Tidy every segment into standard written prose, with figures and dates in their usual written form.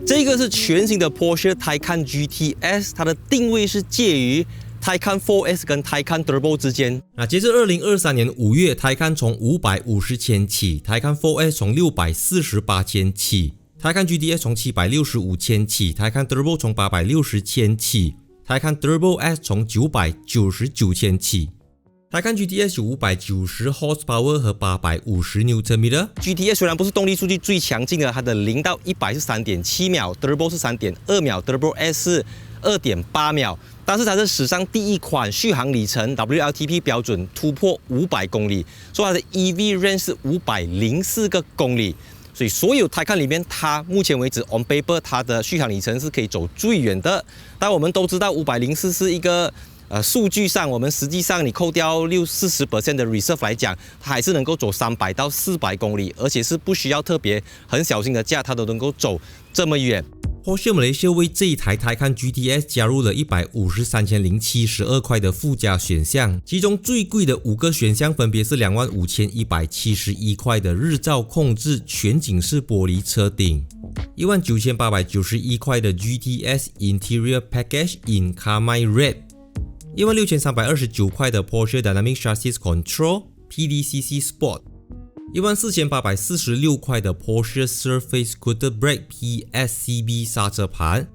这个是全新的 Porsche Taycan GTS， 它的定位是介于 Taycan 4S 跟 Taycan Turbo 之间。截至2023年5月 ，Taycan 从550千起 ，Taycan 4S 从648千起 ，Taycan GTS 从765千起 ，Taycan Turbo 从860千起 ，Taycan Turbo S 从999千起。Taycan GTS 有590 horsepower 和850 Nm。GTS 虽然不是动力数据最强劲的，它的0到100是 3.7 秒 ，Turbo 是 3.2 秒 ，Turbo S 是 2.8 秒，但是它是史上第一款续航里程 WLTP 标准突破500公里，所以它的 EV range 是504个公里。所以所有 Taycan 里面，它目前为止 on paper 它的续航里程是可以走最远的。但我们都知道504是一个数据上，我们实际上你扣掉60-40% 的 reserve 来讲，它还是能够走300到400公里，而且是不需要特别很小心的驾，它都能够走这么远。Porsche Malaysia 为这一台 Taycan GTS 加入了153,072块的附加选项，其中最贵的5个选项分别是25,171块的日照控制全景式玻璃车顶，19,891块的 GTS Interior Package in Carmine Red。16,329块的 Porsche Dynamic Chassis Control PDCC Sport，14,846块的 Porsche Surface Scooter Brake PSCB 刹车盘，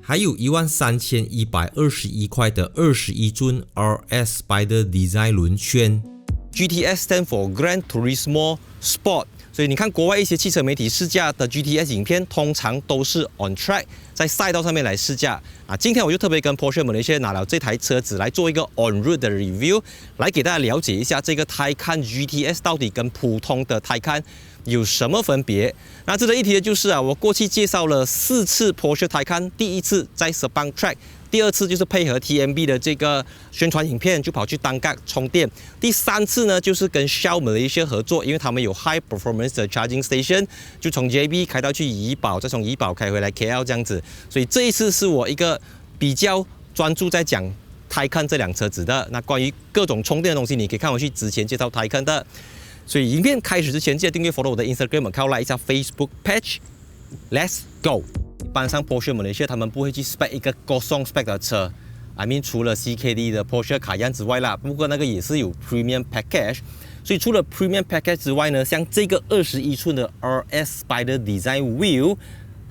还有13,121块的21寸 RS Spider Design 轮圈。GTS stand for Gran Turismo Sport， 所以你看国外一些汽车媒体试驾的 GTS 影片，通常都是 on track， 在赛道上面来试驾。今天我就特别跟 Porsche Malaysia 拿了这台车子来做一个 on road 的 review， 来给大家了解一下这个 Taycan GTS 到底跟普通的 Taycan 有什么分别。那值得一提的就是我过去介绍了4次 Porsche Taycan， 第一次在 Sepang Track， 第二次就是配合 TMB 的这个宣传影片，就跑去单杠充电。第3次呢，就是跟 Shell Malaysia 合作，因为他们有 High Performance 的 Charging Station， 就从 JB 开到去怡保，再从怡保开回来 KL 这样子。所以这一次是我一个比较专注在讲 Taycan 这辆车子的。那关于各种充电的东西，你可以看回去之前介绍 Taycan 的。所以影片开始之前，记得订阅 follow 我的 Instagram account， like 一下 Facebook page。Let's go。一般上 Porsche Malaysia 他们不会去 spec 一个 Gosong spec 的车。I mean 除了 CKD 的 Porsche Cayenne 之外啦，不过那个也是有 Premium Package。所以除了 Premium Package 之外呢，像这个21寸的 RS Spider Design Wheel。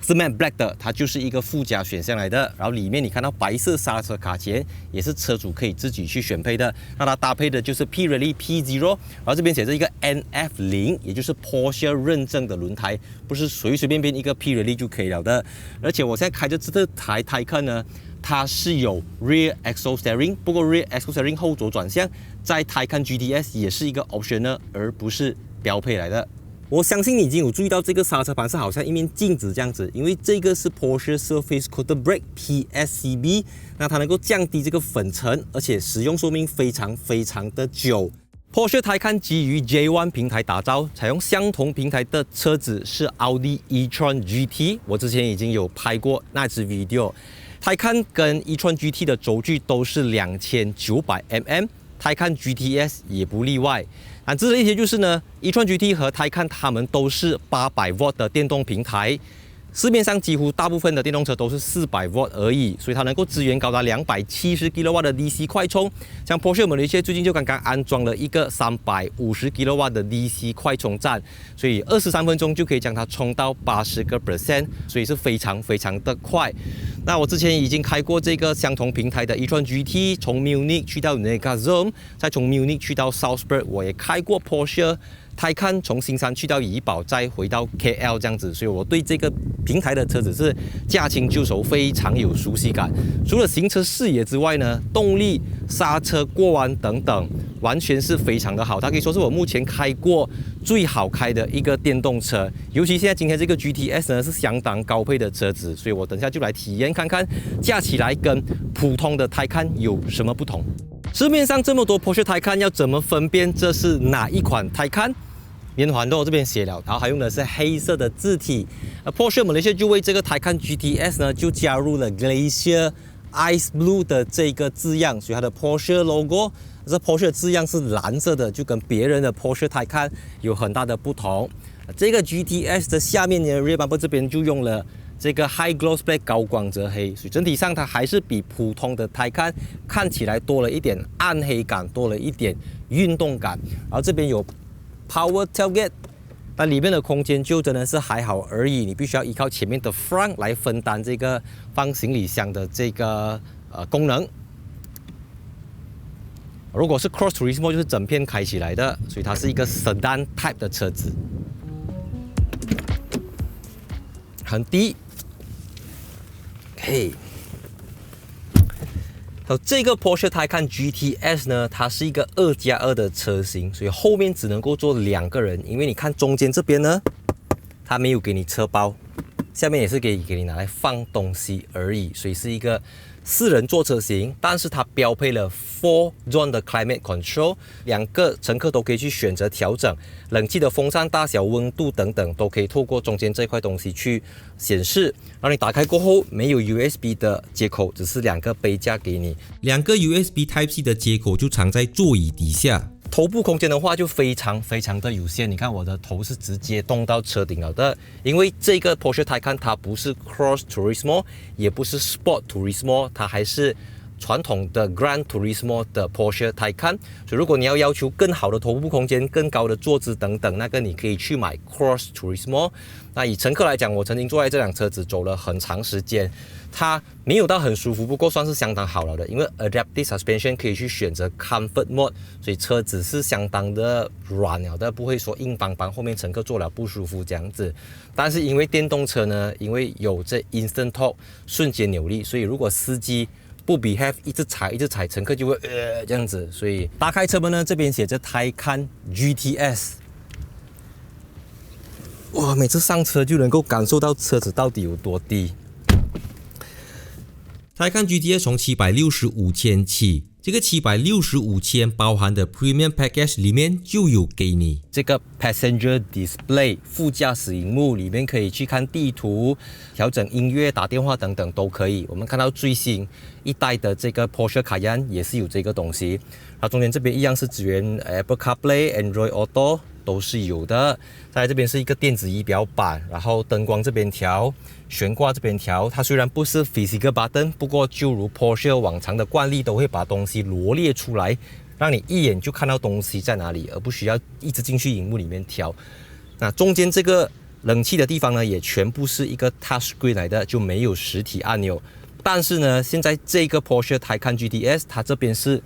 是 Matte Black 的，它就是一个附加选项来的。然后里面你看到白色刹车卡钳，也是车主可以自己去选配的。那它搭配的就是 Pirelli P0， 然后这边写着一个 NF0， 也就是 Porsche 认证的轮胎，不是随随便便一个 Pirelli 就可以了的。而且我现在开着这台 Taycan 呢，它是有 Rear Axle Steering， 不过 Rear Axle Steering 后左转向在 Taycan GTS 也是一个 optional， 而不是标配来的。我相信你已经有注意到这个刹车盘是好像一面镜子这样子，因为这个是 Porsche Surface Scooter Brake PSCB， 那它能够降低这个粉尘，而且使用寿命非常的久。Porsche Taycan 基于 J1 平台打造，采用相同平台的车子是 Audi e-tron GT， 我之前已经有拍过那支 video。Taycan 跟 e-tron GT 的轴距都是2900mm，Taycan GTS 也不例外。值得一提就是呢，e-tron GT 和 Taycan 它们都是800V 的电动平台，市面上几乎大部分的电动车都是400V 而已，所以它能够支援高达270 kW 的 DC 快充。像 Porsche Malaysia 最近就刚刚安装了一个350 kW 的 DC 快充站，所以23分钟就可以将它充到80%，所以是非常的快。那我之前已经开过这个相同平台的 e-tron GT， 从 Munich 去到 Negazone， 再从 Munich 去到 Salzburg， 我也开过 Porsche Taycan 从新山去到怡保，再回到 KL 这样子，所以我对这个平台的车子是驾轻就熟，非常有熟悉感。除了行车视野之外呢，动力、刹车、过弯等等，完全是非常的好。它可以说是我目前开过最好开的一个电动车。尤其现在今天这个 GTS 呢是相当高配的车子，所以我等下就来体验看看，驾起来跟普通的 Taycan 有什么不同。市面上这么多 Porsche Taycan， 要怎么分辨这是哪一款 Taycan？连环都这边写了，然后还用的是黑色的字体。Porsche Malaysia 就为这个 Taycan GTS 呢，就加入了 Glacier Ice Blue 的这个字样，所以它的 Porsche logo， 这 Porsche 的字样是蓝色的，就跟别人的 Porsche Taycan 有很大的不同。这个 GTS 的下面的 rear bumper 这边就用了这个 High Gloss Black 高光泽黑，所以整体上它还是比普通的 Taycan 看起来多了一点暗黑感，多了一点运动感。然后这边有 Power Tailgate， 但里面的空间就真的是还好而已，你必须要依靠前面的 Front 来分担这个放行李箱的这个功能。如果是 Cross Turismo 就是整片开起来的，所以它是一个 Sedan Type 的车子，很低。OK， 这个 Porsche Taycan GTS 呢，它是一个2+2的车型，所以后面只能够坐2个人，因为你看中间这边呢，它没有给你车包，下面也是给你拿来放东西而已，所以是一个4人座车型，但是它标配了 4 zone 的 Climate Control， 2个乘客都可以去选择调整冷气的风扇大小、温度等等，都可以透过中间这块东西去显示。然后你打开过后，没有 USB 的接口，只是2个杯架给你，2个 USB Type-C 的接口就藏在座椅底下。头部空间的话就非常的有限，你看我的头是直接动到车顶了的，因为这个 Porsche Taycan 它不是 Cross Turismo， 也不是 Sport Turismo， 它还是传统的 Grand Turismo 的 Porsche Taycan， 所以如果你要求更好的头部空间、更高的坐姿等等，那个你可以去买 Cross Turismo。那以乘客来讲，我曾经坐在这辆车子走了很长时间，它没有到很舒服，不过算是相当好了的，因为 Adaptive Suspension 可以去选择 Comfort Mode， 所以车子是相当的软了的，不会说硬邦邦，后面乘客坐了不舒服这样子。但是因为电动车呢，因为有这 Instant Torque 瞬间扭力，所以如果司机不 behave 一直踩，乘客就会这样子。所以打开车门呢，这边写着 Taycan GTS。哇，每次上车就能够感受到车子到底有多低。Taycan GTS 从765千起，这个765千包含的 Premium Package 里面就有给你这个 Passenger Display 副驾驶荧幕，里面可以去看地图、调整音乐、打电话等等都可以。我们看到最新一代的这个 Porsche Cayenne 也是有这个东西，它中间这边一样是支援 Apple CarPlay、Android Auto。都是有的，在这边是一个电子仪表板，然后灯光这边调，悬挂这边调。它虽然不是 physical button， 不过就如 Porsche 往常的惯例，都会把东西罗列出来，让你一眼就看到东西在哪里，而不需要一直进去荧幕里面调。那中间这个冷气的地方呢，也全部是一个 touch screen 来的，就没有实体按钮。但是呢，现在这个 Porsche Taycan GTS 它这边是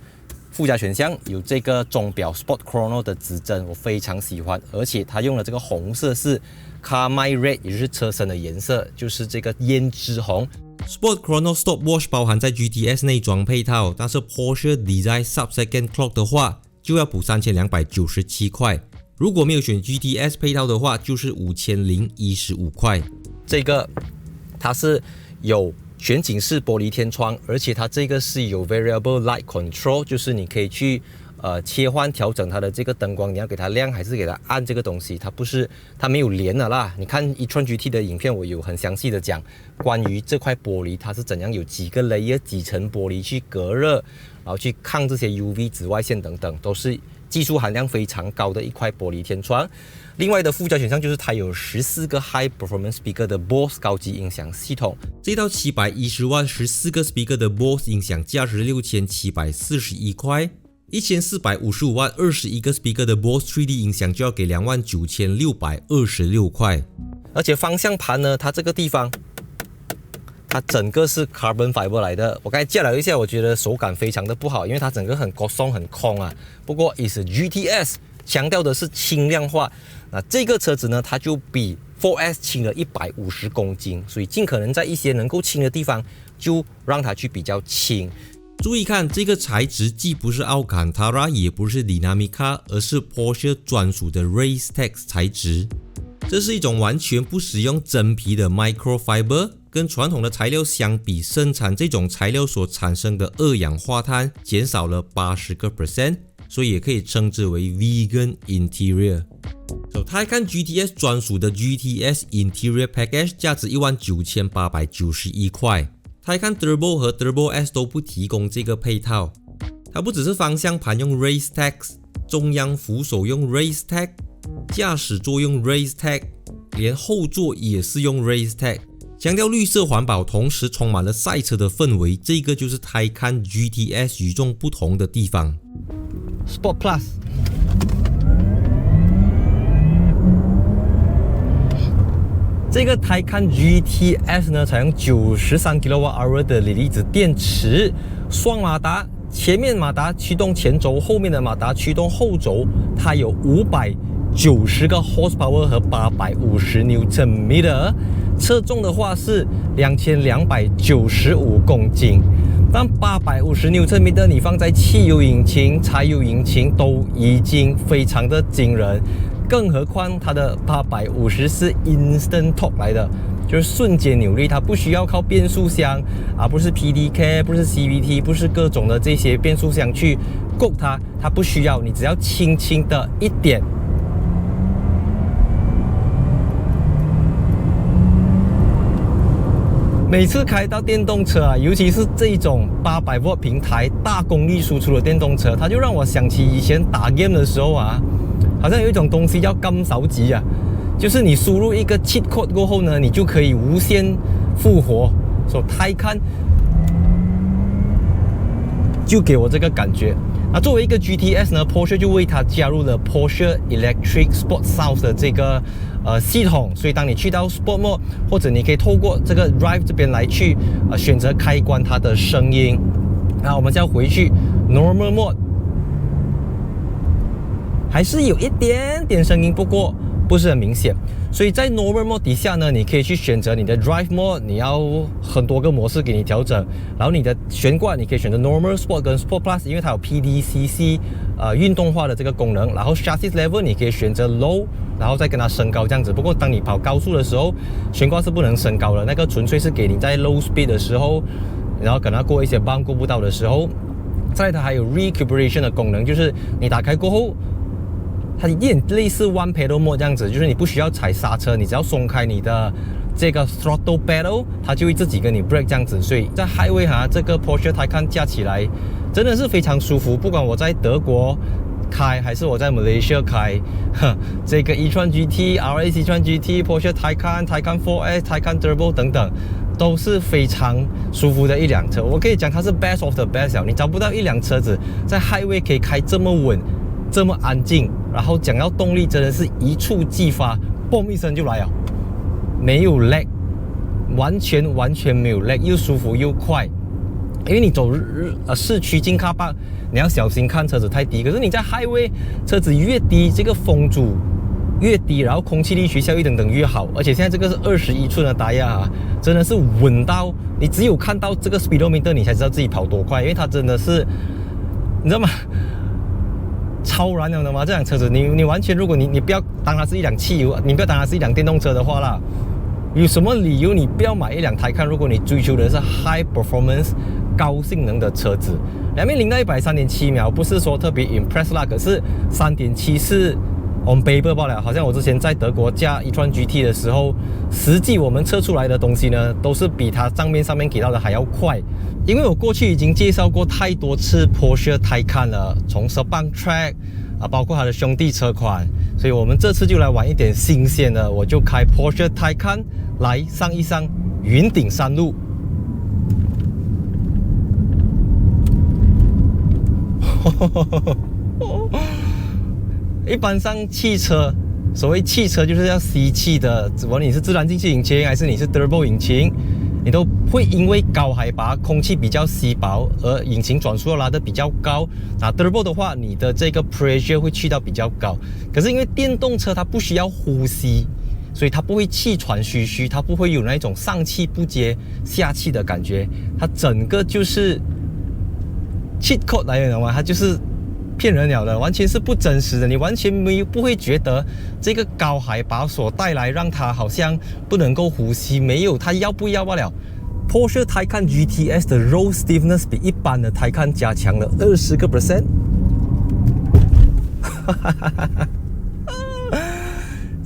附加选项，有这个钟表 Sport Chrono 的指针，我非常喜欢，而且它用了这个红色是 Carmine Red， 也就是车身的颜色，就是这个胭脂红。Sport Chrono Stopwatch 包含在 GTS 内装配套，但是 Porsche Design Sub-Second Clock 的话就要补3297块，如果没有选 GTS 配套的话就是5015块。这个它是有全景式玻璃天窗，而且它这个是有 Variable Light Control， 就是你可以去切换调整它的这个灯光，你要给它亮还是给它暗这个东西，它没有连的啦。你看 e-tron GT 的影片，我有很详细的讲关于这块玻璃它是怎样有几个 layer 几层玻璃去隔热，然后去抗这些 UV 紫外线等等，都是技术含量非常高的一块玻璃天窗。另外的附加选项就是它有14个 High Performance Speaker 的 Bose 高级音响系统。这套710万14个 Speaker 的 Bose 音响价值6741块，1455万21个 Speaker 的 Bose 3D 音响就要给29626块。而且方向盘呢，它这个地方它整个是 Carbon Fiber 来的，我刚才驾了一下，我觉得手感非常的不好，因为它整个很高松很空啊。不过 is GTS 强调的是轻量化，那这个车子呢，它就比 4S 轻了150公斤，所以尽可能在一些能够轻的地方就让它去比较轻。注意看，这个材质既不是奥坎塔拉，也不是 Dinamica， 而是 Porsche 专属的 Racetex 材质。这是一种完全不使用真皮的 Microfiber， 跟传统的材料相比，生产这种材料所产生的二氧化碳减少了80%， 所以也可以称之为 Vegan Interior。Taycan GTS 专属的 GTS Interior Package 价值19891块。Taycan Turbo 和 Turbo S 都不提供这个配套。它不只是方向盘用 Racetex， 中央扶手用 Racetex， 驾驶座用 Racetex， 连后座也是用 Racetex。强调绿色环保，同时充满了赛车的氛围，这个就是 Taycan GTS 与众不同的地方。Sport Plus， 这个Taycan GTS 呢，采用93 kWh 的锂离子电池，双马达，前面马达驱动前轴，后面的马达驱动后轴，它有590个 horsepower 和850 Nm， 车重的话是2295公斤。但850 Nm 你放在汽油引擎、柴油引擎都已经非常的惊人，更何况它的850是 instant torque 来的，就是瞬间扭力，它不需要靠变速箱，而不是 PDK， 不是 CVT， 不是各种的这些变速箱去勾它，它不需要，你只要轻轻的一点。每次开到电动车啊，尤其是这种800V 平台大功率输出的电动车，它就让我想起以前打 game 的时候啊，好像有一种东西叫金手指啊，就是你输入一个 cheat code 过后呢，你就可以无限复活。所以Taycan就给我这个感觉。那作为一个 GTS 呢 ，Porsche 就为它加入了 Porsche Electric Sport Sound 的这个系统，所以当你去到 Sport Mode， 或者你可以透过这个 Drive 这边来去选择开关它的声音。那我们再回去 Normal Mode， 还是有一点点声音，不过不是很明显。所以在 Normal Mode 底下呢，你可以去选择你的 Drive Mode， 你要很多个模式给你调整。然后你的悬挂你可以选择 Normal Sport 跟 Sport Plus， 因为它有 PDCC 运动化的这个功能。然后 Chassis Level 你可以选择 Low， 然后再跟它升高这样子。不过当你跑高速的时候，悬挂是不能升高的，那个纯粹是给你在 Low Speed 的时候，然后可能过一些bump过不到的时候。再来它还有 Recuperation 的功能，就是你打开过后，它有点类似 One Pedal Mode 这样子，就是你不需要踩刹车，你只要松开你的这个 Throttle Pedal， 它就会自己跟你 Brake 这样子。所以在 Highway 这个 Porsche Taycan 驾起来真的是非常舒服，不管我在德国开还是我在 Malaysia 开，这个 e-tron GT、RS e-tron GT、Porsche Taycan、Taycan 4S、Taycan Turbo 等等，都是非常舒服的一辆车。我可以讲它是 best of the best， 你找不到一辆车子在 Highway 可以开这么稳、这么安静，然后讲到动力真的是一触即发，嘣一声就来了，没有 lag， 完全没有 lag， 又舒服又快。因为你走市区进卡巴，你要小心看车子太低。可是你在 highway 车子越低，这个风阻越低，然后空气力学效益等等越好。而且现在这个是21寸的打压真的是稳到你只有看到这个 speedometer 你才知道自己跑多快，因为它真的是你知道吗？超燃了的吗？这辆车子你完全，如果你不要当它是一辆汽油，你不要当它是一辆电动车的话啦，有什么理由你不要买一辆Taycan？如果你追求的是 high performance 高性能的车子，两面0到100 3.7秒，不是说特别 impress 啦，可是3.7是 on paper 罢了。好像我之前在德国驾e-tron GT 的时候，实际我们测出来的东西呢，都是比它上面给到的还要快。因为我过去已经介绍过太多次 Porsche Taycan 了，从 Sepang Track 包括它的兄弟车款，所以我们这次就来玩一点新鲜的，我就开 Porsche Taycan 来上一上云顶山路。一般上汽车，所谓汽车就是要吸气的，不管你是自然进气引擎还是你是 Turbo 引擎，你都会因为高海拔空气比较稀薄，而引擎转速要拉得比较高。那 Turbo 的话，你的这个 pressure 会去到比较高。可是因为电动车它不需要呼吸，所以它不会气喘吁吁，它不会有那种上气不接下气的感觉，它整个就是cheat code 来的嘛，它就是骗人了的，完全是不真实的，你完全不会觉得这个高海拔所带来让它好像不能够呼吸，没有，它要不要罢了。Porsche Taycan GTS 的 road stiffness 比一般的 Taycan 加强了20%。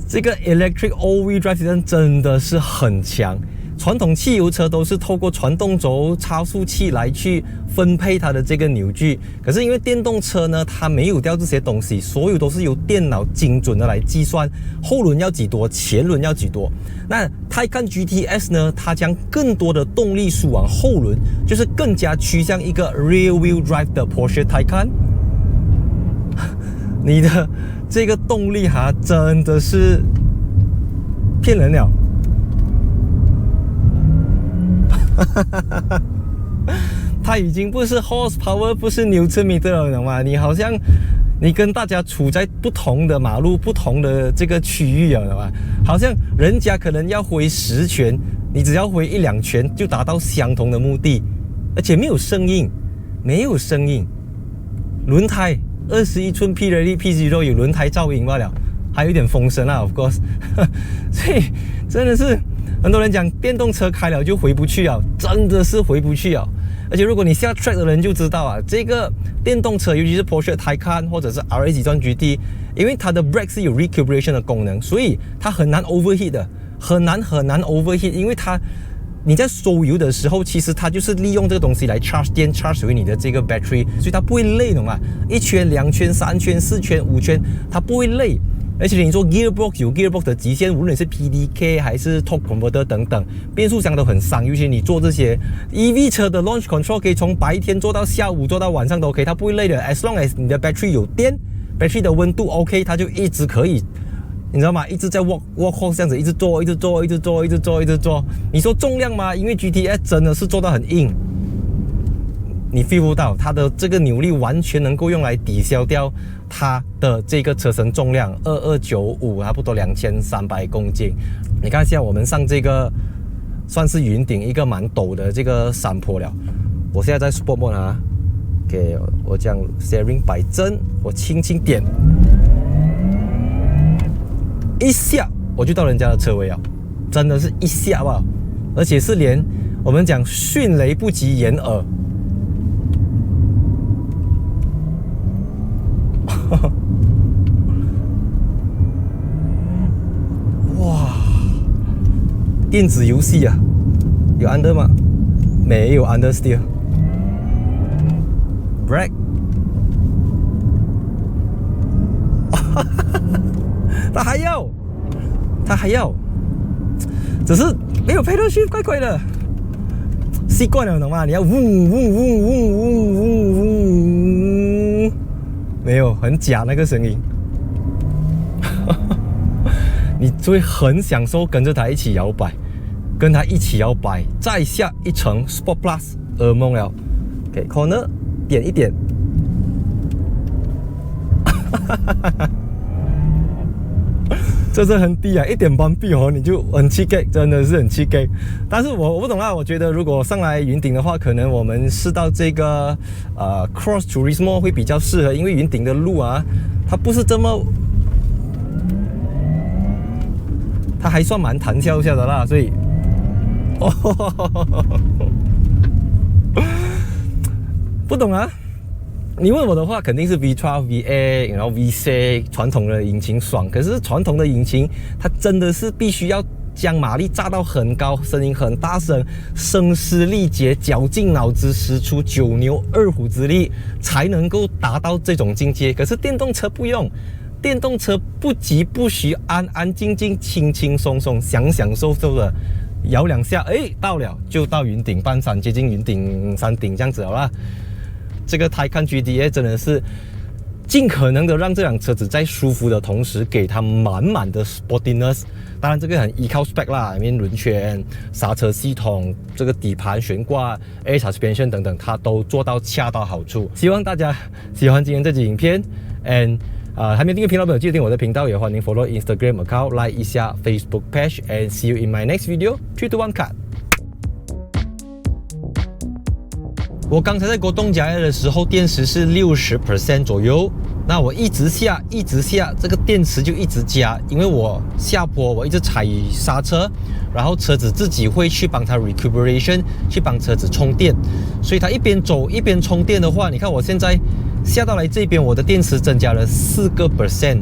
这个 Electric All-Wheel Drive System 真的是很强，传统汽油车都是透过传动轴、差速器来去分配它的这个扭矩，可是因为电动车呢，它没有掉这些东西，所有都是由电脑精准的来计算后轮要几多，前轮要几多。那Taycan GTS 呢，它将更多的动力输往后轮，就是更加趋向一个 rear wheel drive 的 Porsche Taycan。你的这个动力真的是骗人了。它已经不是 horsepower， 不是 Newton meter 了，懂吗？你好像你跟大家处在不同的马路、不同的这个区域了，懂吗？好像人家可能要挥10拳，你只要挥1-2拳就达到相同的目的，而且没有声音，没有声音。轮胎21寸 Pirelli P0 有轮胎噪音罢了，还有一点风声啊 ，of course 。所以真的是。很多人讲电动车开了就回不去了，真的是回不去了。而且如果你下 track 的人就知道啊，这个电动车，尤其是 Porsche Taycan 或者是 RS 级传 GT， 因为它的 brake 是有 recuperation 的功能，所以它很难 overheat 的，很难 overheat， 因为你在收油的时候，其实它就是利用这个东西来 charge 电 charge 回你的这个 battery， 所以它不会累，懂吗？1圈、2圈、3圈、4圈、5圈，它不会累。而且你说 gearbox 有 gearbox 的极限，无论是 PDK 还是 torque converter 等等，变速箱都很伤。尤其你做这些 EV 车的 launch control 可以从白天做到下午，做到晚上都 OK， 它不会累的。As long as 你的 battery 有电 ，battery 的温度 OK， 它就一直可以，你知道吗？一直在 walk horse 这样子，一直做。你说重量吗？因为 GTS 真的是做到很硬。你 feel 不到它的这个扭力完全能够用来抵消掉它的这个车身重量2295，差不多2300公斤。你看一下，我们上这个算是云顶一个蛮陡的这个山坡了。我现在在 Sport Mode 啊，给我这样 steering 摆正，我轻轻点，一下我就到人家的车位了，真的是一下吧，而且是连我们讲迅雷不及掩耳。哇，电子游戏啊，有 under 吗？没有 understeer。brake， 他还要，只是没有 pedal shift， 怪怪的。习惯了，懂吗？你要嗡嗡嗡嗡嗡嗡嗡，没有，很假那个声音。你就会很享受跟着它一起摇摆，跟它一起摇摆，再下一层 Sport Plus 噩梦了。OK， corner 点一点。这是很低啊，一点半币哦，你就很气 K， 真的是很气 K。但是我不懂啊，我觉得如果上来云顶的话，可能我们试到这个Cross Turismo 会比较适合，因为云顶的路啊，它不是这么，它还算蛮弹跳下的啦，所以，不懂啊。你问我的话，肯定是 V12、V8， 然后 V6 传统的引擎爽。可是传统的引擎，它真的是必须要将马力炸到很高，声音很大声，声嘶力竭，绞尽脑汁，使出9牛2虎之力，才能够达到这种境界。可是电动车不用，电动车不急不徐，安安静静，轻轻松松，享享受受的摇两下，哎，到了就到云顶半山，接近云顶山顶这样子好啦。这个Taycan GTS 真的是尽可能的让这辆车子在舒服的同时，给它满满的 sportiness。当然，这个很依靠 spec 啦，里面轮圈、刹车系统、这个底盘悬挂、Air suspension 等等，它都做到恰到好处。希望大家喜欢今天这集影片 ，and 还没订阅频道的朋友记得订阅我的频道，也欢迎 follow Instagram account， like 一下 Facebook page，and see you in my next video。3、2、1 cut。我刚才在国栋加油的时候，电池是60% 左右。那我一直下，这个电池就一直加，因为我下坡我一直踩刹车，然后车子自己会去帮它 recuperation， 去帮车子充电。所以它一边走一边充电的话，你看我现在下到来这边，我的电池增加了4%。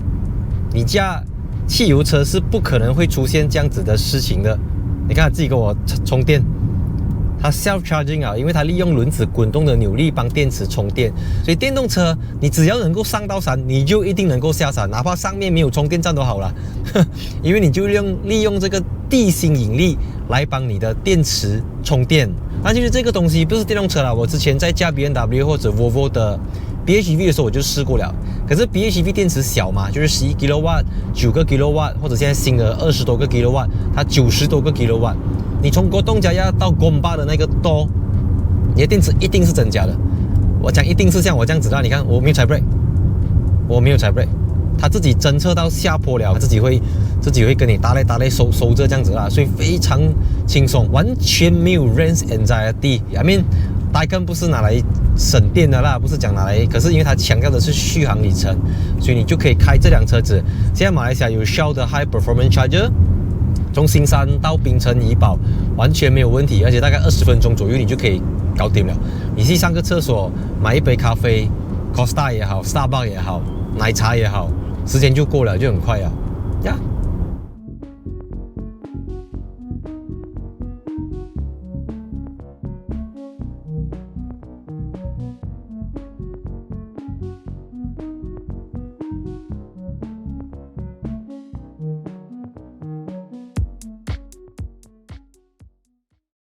你驾汽油车是不可能会出现这样子的事情的。你看自己给我充电。它 self charging 啊，因为它利用轮子滚动的扭力帮电池充电，所以电动车你只要能够上到山，你就一定能够下山，哪怕上面没有充电站都好了，因为你就利用这个地心引力来帮你的电池充电。那就是这个东西不是电动车啦，我之前在驾 BMW 或者 Volvo 的 BHEV 的时候我就试过了，可是 BHEV 电池小嘛，就是11 kW、9个 kW， 或者现在新的20多个 kW， 它90多个 kW。你从国栋家要到公巴的那个多，你的电池一定是增加的。我讲一定是像我这样子的，你看我没有踩 brake， 我没有踩 brake， 它自己侦测到下坡了，它自己会跟你打来收着这样子啦，所以非常轻松，完全没有 range anxiety。I mean， Taycan 不是拿来省电的啦，不是讲拿来，可是因为它强调的是续航里程，所以你就可以开这辆车子。现在马来西亚有 Shell 的 High Performance Charger。从新山到槟城怡保完全没有问题，而且大概20分钟左右你就可以搞定了。你去上个厕所，买一杯咖啡 ，Costa 也好 ，Starbucks 也好，奶茶也好，时间就过了，就很快了呀。